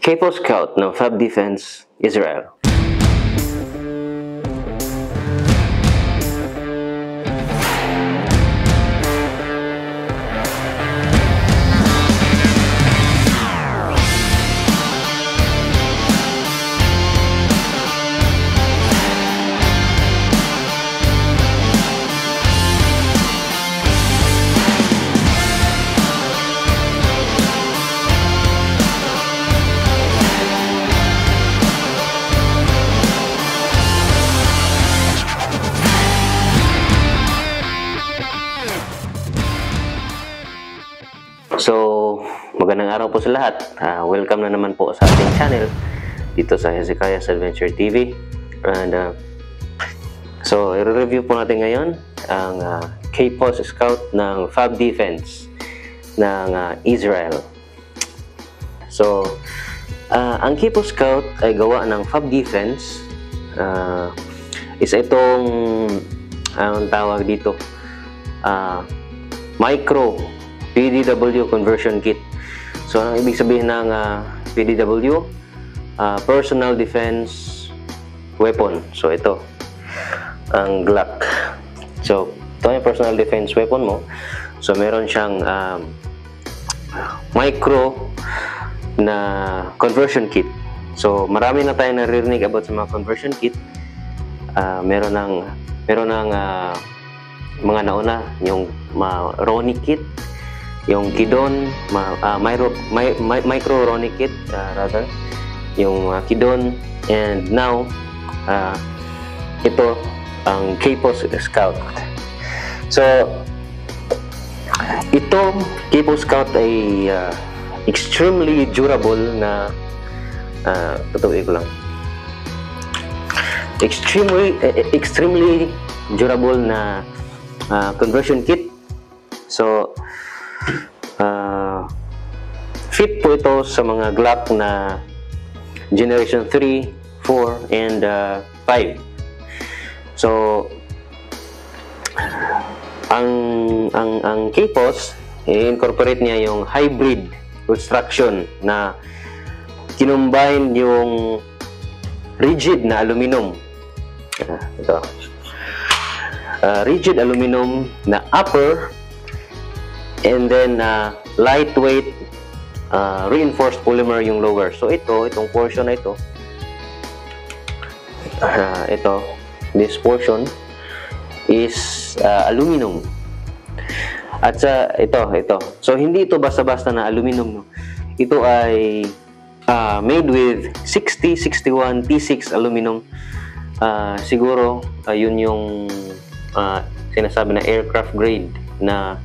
Capo Scout ng Fab Defense, Israel. So, magandang araw po sa lahat. Welcome na naman po sa ating channel dito sa Hezekiah's Adventure TV. And so, i-review po natin ngayon ang Capo Scout ng Fab Defense ng Israel. So, ang Capo Scout ay gawa ng Fab Defense. Isa itong ang tawag dito micro PDW conversion kit. So, ang ibig sabihin ng PDW, personal defense weapon. So, ito ang Glock. So, ito yung personal defense weapon mo. So, meron siyang micro na conversion kit. So, marami na tayo naririnig about sa mga conversion kit. Meron ng mga nauna, yung Ronnie kit, yung Kidon, micro Ronnie kit, rather, yung Kidon, and now, ito, ang Capo Scout. So, ito, Capo Scout ay extremely durable na, tutuloy ko lang, extremely durable na conversion kit. So, fit po ito sa mga Glock na Generation 3, 4, and 5. So, ang Capos, i-incorporate niya yung hybrid construction na kinumbine yung rigid na aluminum. Ito. Rigid aluminum na upper, and then lightweight reinforced polymer yung lower. So itong portion na ito, this portion is aluminum. At ito. So hindi ito basta-basta na aluminum, no? Ito ay made with 6061 T6 aluminum. Siguro yun yung sinasabi na aircraft grade na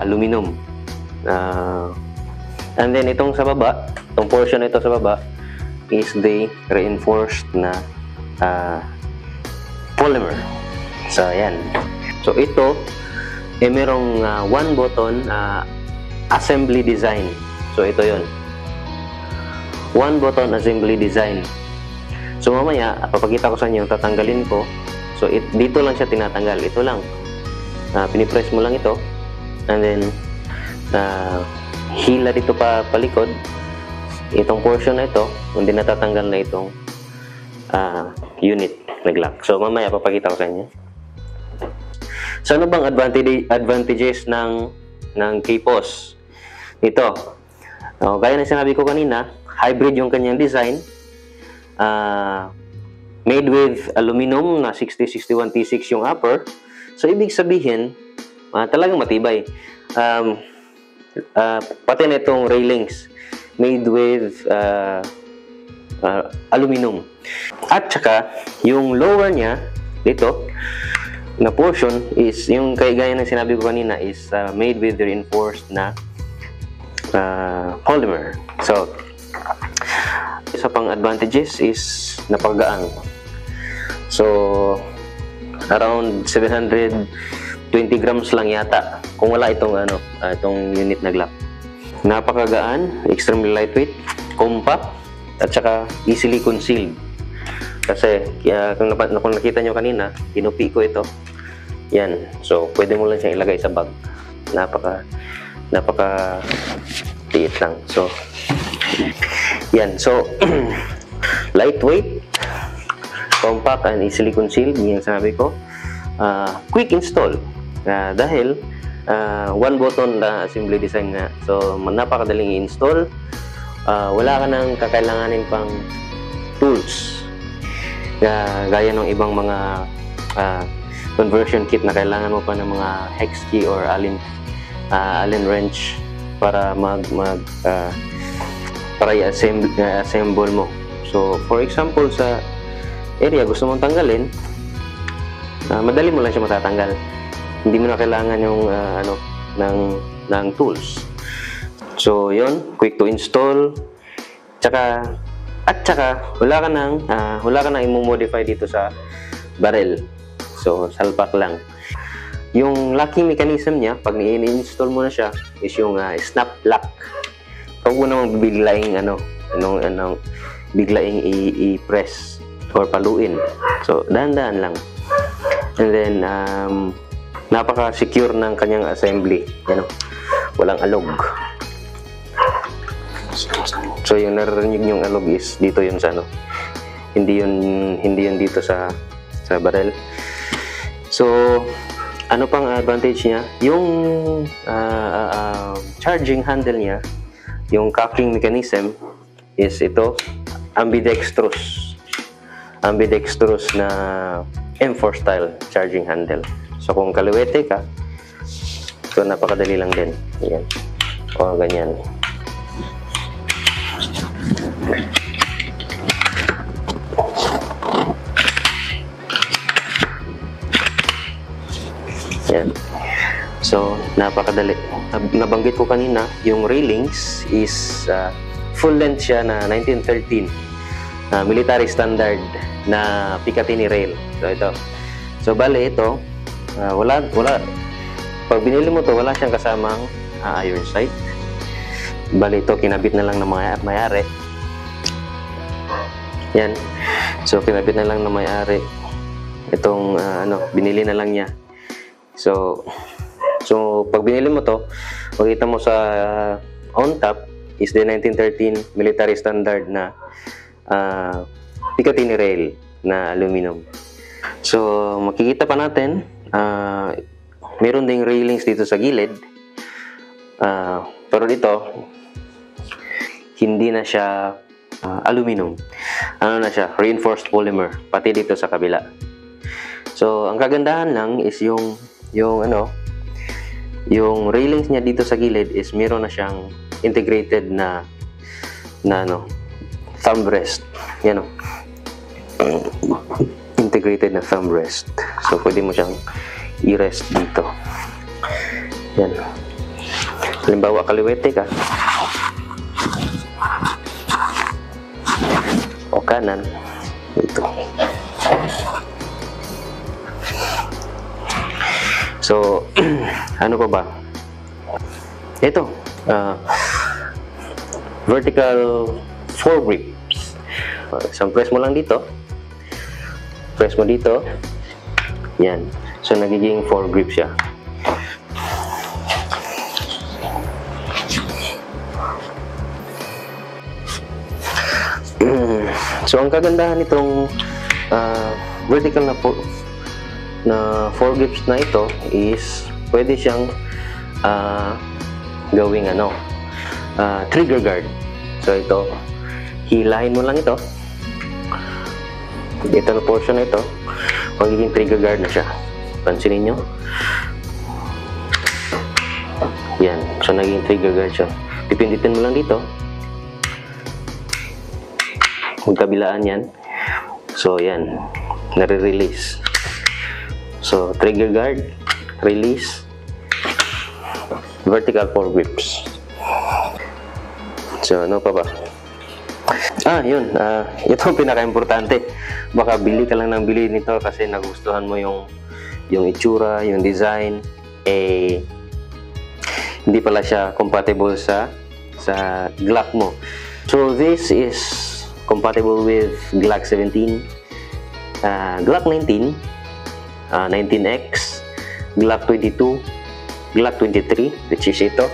aluminum. And then itong sa baba, itong portion na ito sa baba is the reinforced na polymer. So ayan. So ito merong one button assembly design. So ito yon, one button assembly design. So mamaya papakita ko sa inyo, tatanggalin ko. So dito lang siya tinatanggal, ito lang, pinipress mo lang ito, and then hila dito palikod itong portion na ito, hindi natatanggal na itong unit na Glock. So mamaya papakita ko sa inyo. So ano bang advantages ng Capos? Ito, gaya ng sinabi ko kanina, hybrid yung kanyang design, made with aluminum na 6061 T6 yung upper. So ibig sabihin, talagang matibay. Pati na itong railings made with aluminum. At saka yung lower niya dito na portion is yung gaya ng sinabi ko kanina, is made with reinforced na polymer. So isa pang advantages is napakagaan. So around 720 grams lang yata kung wala itong itong unit na Glock. Napakagaan, extremely lightweight, compact, at saka easily concealed. Kasi kung nakita nyo kanina, kinupi ko ito. Yan. So pwede mo lang siyang ilagay sa bag. Napaka tiit lang. So Yan, so lightweight, compact, and easily concealed, yung sabi ko. Quick install, dahil one button na assembly design nga. So napakadaling i-install. Wala ka nang kakailanganin pang tools gaya ng ibang mga conversion kit na kailangan mo pa ng mga hex key or Allen wrench para para i-assemble mo. So for example, sa area gusto mong tanggalin, madali mo lang siya matatanggal. Hindi mo na kailangan yung ng tools. So yun, quick to install. Tsaka wala ka nang i-modify dito sa barrel. So salpak lang. Yung locking mechanism niya, pag i-install mo na siya, is yung snap lock. Huwag mo namang biglaing i-press or paluin. So dahan-dahan lang. And then napaka-secure ng kanyang assembly. Yan, walang alog. So yung naririnig yung alog is dito yun sa hindi yun dito sa barrel. So ano pang advantage niya? Yung charging handle niya, yung cocking mechanism is ito, ambidextrous na M4 style charging handle. So kung kaliwete ka, so napakadali lang din. Ayan. O ganyan. Yan. So napakadali. Nabanggit ko kanina, yung railings is full length siya na 1913 military standard na Picatinny rail. So ito. So bale ito, wala pag binili mo to, wala siyang kasamang iron sight. Bale ito, kinabit na lang ng may-ari. Yan. So kinabit na lang ng may-ari. Itong binili na lang niya. So pag binili mo to, makita mo sa on top is the 1913 military standard na Picatinny rail na aluminum. So makikita pa natin, meron ding railings dito sa gilid, pero dito hindi na siya aluminum. Ano na siya? Reinforced polymer, pati dito sa kabila. So ang kagandahan lang is yung railings niya dito sa gilid is meron na siyang integrated na thumb rest. Yan integrated na thumb rest. So pwede mo siyang i-rest dito. Yan. Halimbawa kaliwete ka o kanan, dito. So ano pa ba? Ito, vertical foregrips. Isang press mo lang dito. Press mo dito. Yan. So nagiging foregrip siya. So ang kagandahan nitong vertical na foregrips na ito is pwede siyang gawing trigger guard. So ito, hilahin mo lang ito na portion na ito, magiging trigger guard na siya. Pansinin nyo, yan. So naging trigger guard siya. Pipindutin mo lang dito, magkabilaan yan. So yan, nare-release. So trigger guard, release, vertical foregrips. So ano pa ba? Yun, ito ang pinaka-importante. Baka bili ka lang ng bili nito kasi nagustuhan mo yung itsura, yung design, hindi pala siya compatible sa Glock mo. So this is compatible with Glock 17, Glock 19, 19X, Glock 22, Glock 23, which is ito,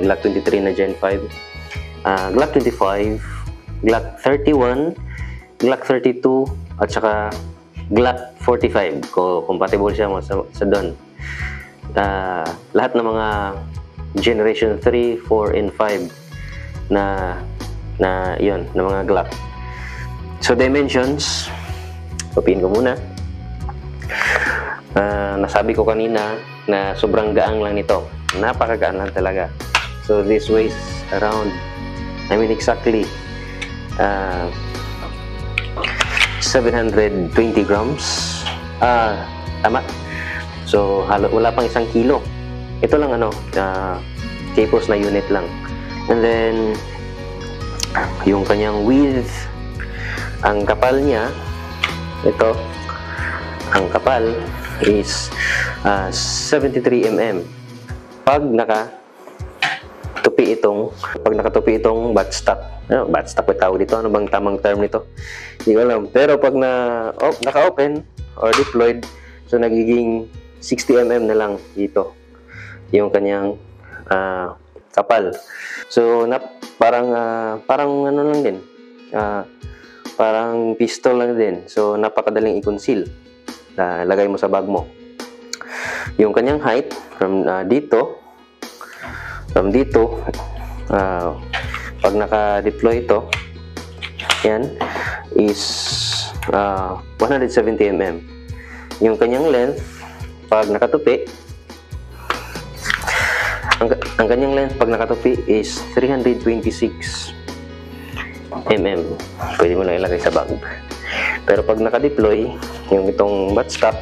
Glock 23 na Gen 5, Glock 25, Glock 31, Glock 32, at saka Glock 45. Compatible siya sa doon. Lahat ng mga generation 3, 4, and 5 na mga Glock. So dimensions, papiin ko muna. Nasabi ko kanina na sobrang gaang lang nito. Napakagaan lang talaga. So this weighs around, exactly 720 grams. Tama. So wala pang 1 kilo. Ito lang tapos na unit lang. And then yung kanyang width, ang kapal niya, ito, ang kapal is 73 mm. Pag nakatupi itong buttstock. Buttstock ba tawag dito? Ano bang tamang term nito? Hindi ko alam. Pero pag naka-open or deployed, so nagiging 60 mm na lang dito yung kanyang kapal. So parang ano lang din, parang pistol lang din. So napakadaling i-conceal. Lagay mo sa bag mo. Yung kanyang height from dito pag naka-deploy ito, yan is 170 mm. Yung kanyang length pag nakatupi, ang kanyang length pag nakatupi is 326 mm. Pwede mo lang ilagay sa bag. Pero pag naka-deploy, yung itong buttstock,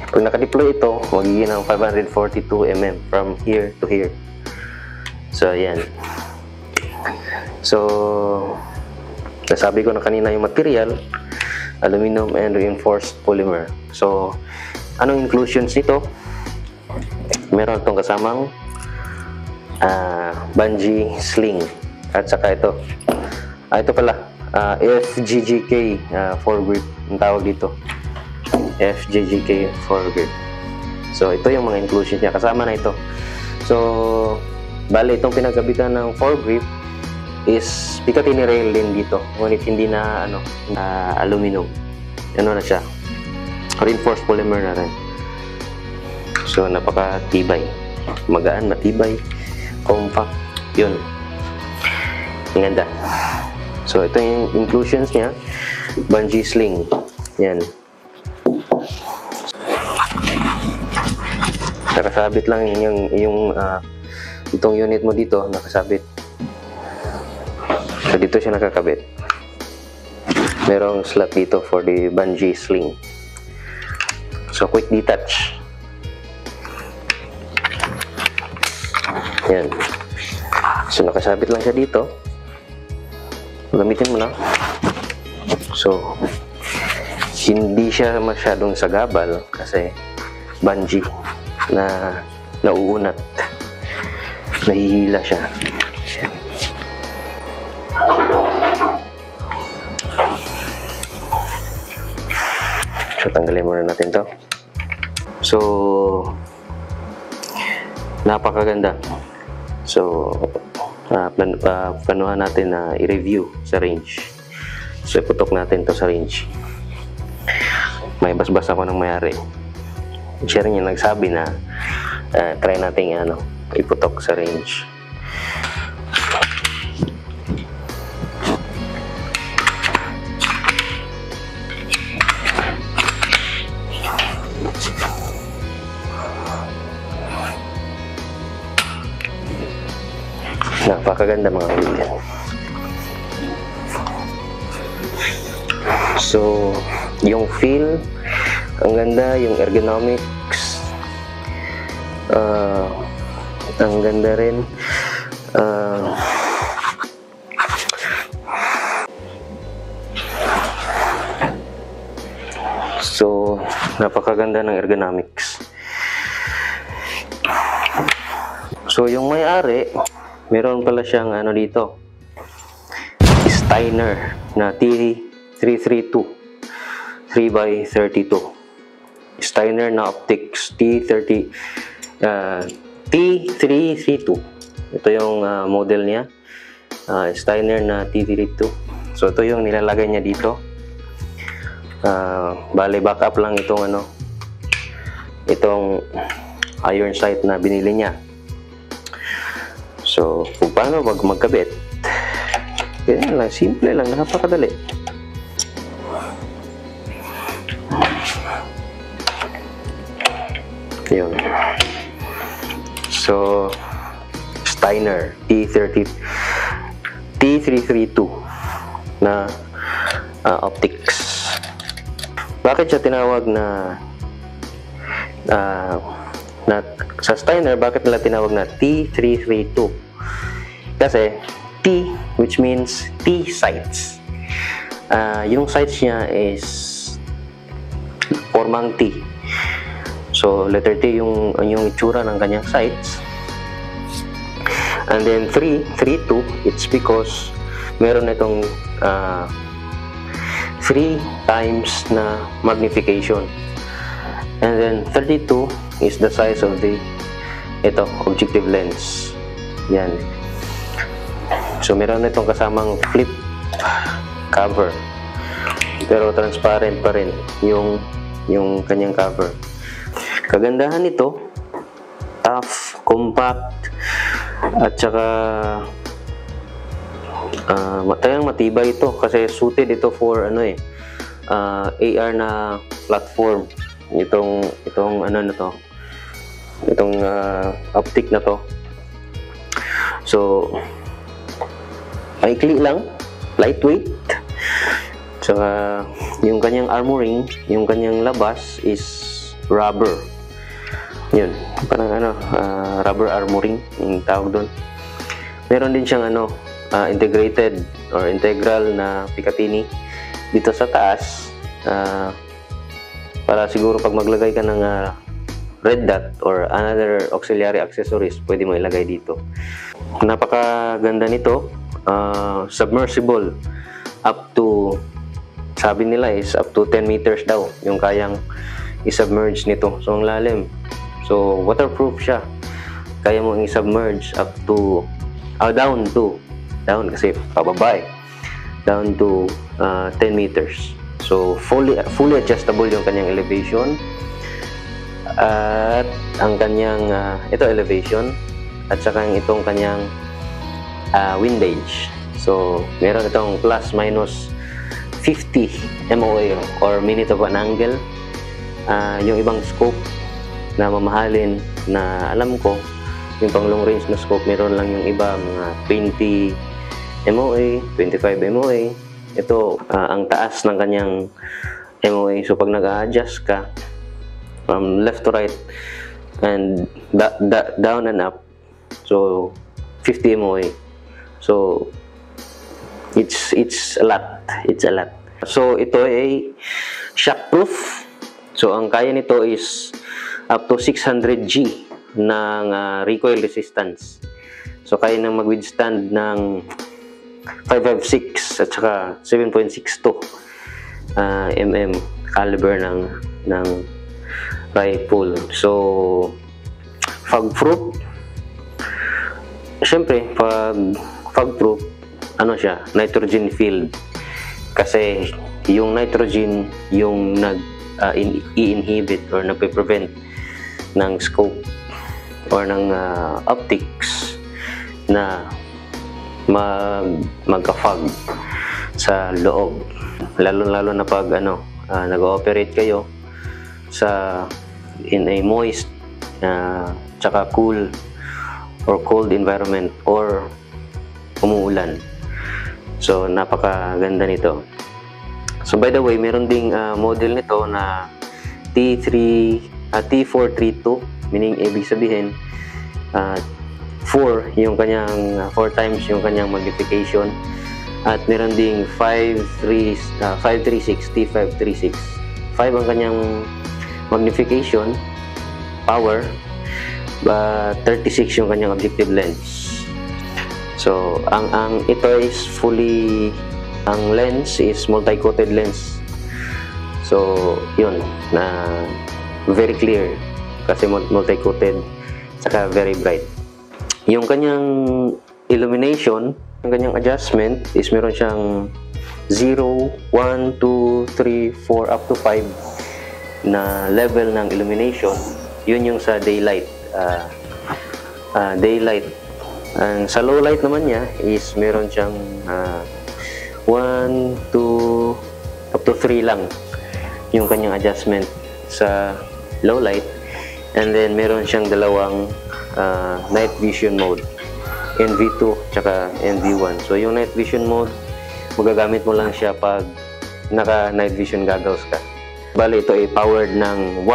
pag naka-deploy ito, magiging ng 542 mm from here to here. So ayan. So nasabi ko na kanina yung material, aluminum and reinforced polymer. So anong inclusions nito? Meron itong kasamang bungee sling, at saka ito pala FGGK foregrip ang tawag dito, FGGK foregrip. So ito yung mga inclusions niya, kasama na ito. So bali itong pinagabitan ng foregrip is Picatinny rail din dito, ngunit hindi na aluminum, na siya, reinforced polymer na rin. So napakatibay, magaan, matibay, compact, yun, ang ganda. So ito yung inclusions niya, bungee sling, yan, nakasabit lang itong unit mo dito, nakasabit. So dito siya nakakabit. Merong slot dito for the bungee sling. So quick detach. Yan. So nakasabit lang siya dito. Gamitin mo na. So hindi siya masyadong sagabal kasi bungee na nauunat. Nahihila siya. So tanggalin muna natin to. So napakaganda. So planuhan natin na i-review sa range. So iputok natin to sa range. May basbas ako ng mayari. Siya rin yung nagsabi na try natin iputok sa range. Napakaganda mga kaibigan. So yung feel, ang ganda, yung ergonomics, ang ganda rin. So napakaganda ng ergonomics. So yung may-ari, meron pala siyang dito, Steiner na T332 3x32 Steiner na optics T332. Ito yung model niya. Steiner na T32. So ito yung nilalagay niya dito. Bale backup lang itong itong iron sight na binili niya. So kung paano magkabit, yan lang, simple lang, napakadali. Yun. So Steiner T332 na optics. Bakit siya tinawag na sa Steiner, bakit nila tinawag na T332? Kasi T, which means T sights. Yung sights niya is formang T. So letter T yung itsura ng kanyang sights. And then 332, it's because meron itong 3 times na magnification. And then 32 is the size of the objective lens. Yan. So meron itong kasamang flip cover. Pero transparent pa rin yung kanyang cover. Kagandahan nito, tough, compact, at saka talagang matibay ito kasi suited ito for AR na platform. Itong optic na to. So maikli lang, lightweight. Saka yung kanyang armoring, yung kanyang labas is rubber. Yun, parang rubber armoring yung tawag doon. Meron din siyang integrated or integral na Picatinny dito sa taas, para siguro pag maglagay ka ng red dot or another auxiliary accessories, pwede mo ilagay dito. Napakaganda nito. Submersible up to, sabi nila is up to 10 meters daw yung kayang i-submerge nito. So ang lalim. So waterproof siya. Kaya mo i-submerge up to down kasi pababa down to 10 meters. So fully adjustable yung kanyang elevation at ang kanyang elevation at saka itong kanyang windage. So meron itong plus minus 50 MOA or minute of an angle. Yung ibang scope na mamahalin na alam ko, yung pang long range na scope, meron lang yung iba mga 20 MOA, 25 MOA. Ito, ang taas ng kanyang MOA. So pag nag-a-adjust ka from left to right and down and up, so 50 MOA. So it's a lot. So ito ay shockproof. So ang kaya nito is up to 600 G ng recoil resistance. So kaya nang mag-withstand ng 5.56 at saka 7.62 mm caliber ng rifle. So fog-proof. Siyempre, pag fog-proof, siya, nitrogen filled. Kasi yung nitrogen yung i-inhibit or nagpe-prevent ng scope or ng optics na magka-fog sa loob, lalo na pag nag-ooperate kayo in a moist tsaka cool or cold environment or umuulan. So napakaganda nito. So by the way, meron ding model nito na T432, meaning ibig sabihin 4 yung kanyang 4 times yung kanyang magnification, at meron ding 536 T536. 5 ang kanyang magnification power, but 36 yung kanyang objective lens. So ang ito is ang lens is multi-coated lens. So yun, na very clear kasi multi-coated, saka very bright. Yung kanyang illumination, Ang kanyang adjustment is meron siyang 0, 1, 2, 3, 4, up to 5 na level ng illumination. Yun yung sa daylight. Daylight. Sa low light naman niya is meron siyang 1, 2, up to 3 lang yung kanyang adjustment sa low light. And then meron siyang dalawang night vision mode, NV2 tsaka NV1. So yung night vision mode, magagamit mo lang siya pag naka night vision goggles ka. Bali ito ay powered ng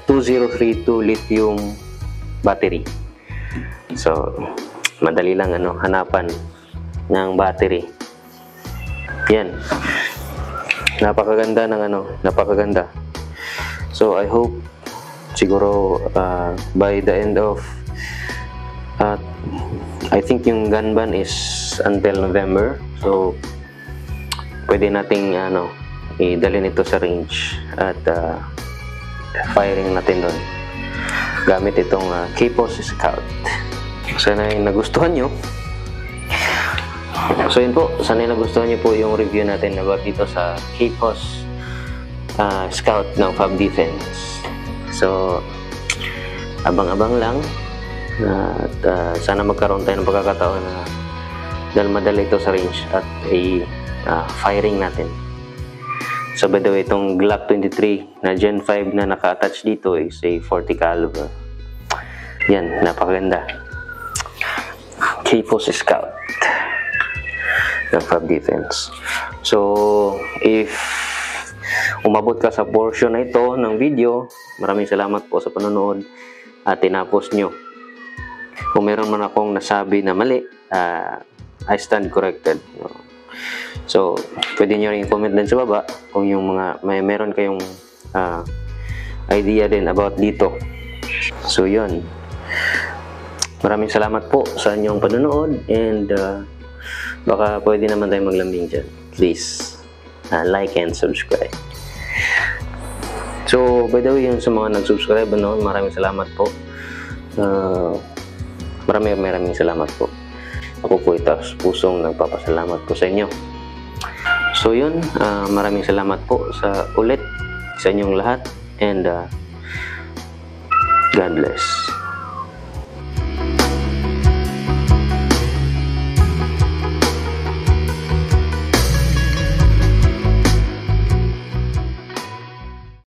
2032 lithium battery. So madali lang hanapan ng battery. Yan. Napakaganda ng napakaganda. So I hope siguro by the end of I think yung gun ban is until November. So pwede nating idalhin ito sa range at firing natin doon gamit itong KPOS Scout. Sana ay nagustuhan nyo. So yun po, sana ay nagustuhan nyo po yung review natin about dito sa KPOS Scout ng Fab Defense. So abang-abang lang at sana magkaroon tayo ng pagkakataon na dahil madali ito sa range at firing natin. So by the way, itong Glock 23 na Gen 5 na naka-attach dito is a 40 caliber. Yan, napakaganda. KPOS Scout ng Fab Defense. So if umabot ka sa portion na ito ng video, maraming salamat po sa panonood at tinapos nyo. Kung meron man akong nasabi na mali, I stand corrected. So pwede nyo rin comment din sa baba kung yung meron kayong idea din about dito. So yun, maraming salamat po sa inyong panonood, and baka pwede naman tayo maglambing dyan. Please like and subscribe. So by the way, yung sa mga nag-subscribe, maraming salamat po. Maraming salamat po. Ako po itaas pusong nagpapasalamat po sa inyo. So yun, maraming salamat po sa ulit sa inyong lahat, and God bless.